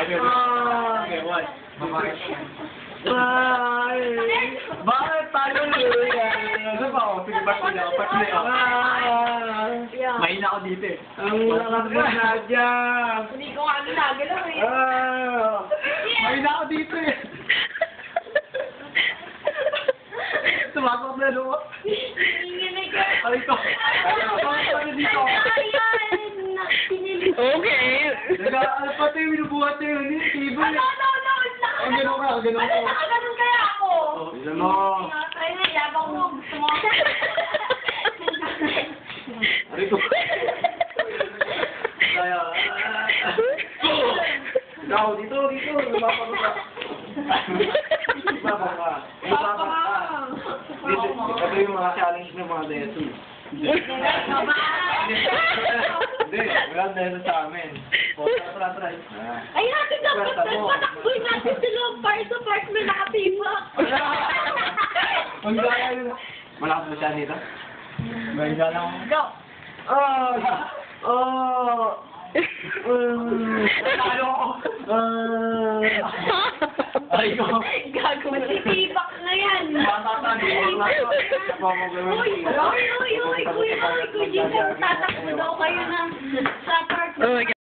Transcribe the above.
Okay, one. Bakit tayo Ano ba ako? Sige, patuloy ako. Mahina ako dito eh. Ang lakas mo, Nadia. Hindi ko nga ginagalaw eh. Mahina ako dito eh. Sumasok na luwa. Aray ko. Ano dito? Okay. Ano pati yung binubuhat niya yun? Tibo eh. Ang gano'n ka, gano'n ko. Nakaganon kaya ako. Bisa mo. Ay, yabang mo. Gusto mo. Aray ko. Kaya. Ikaw, dito. Lumapag ka. Lumapag ka. Ito yung mga challenge ng mga deso. Hindi, wala dahil sa amin. Try. Ay, natin dapat patakboy natin sa loob para sa park na nakatibak. Ang gaya yun. Malakas mo siya nito? May siya lang. Go. Ay ko. Gago. Matitibak na yan. Uy, kuya, tatakbo daw kayo ng sa park. Oh my God.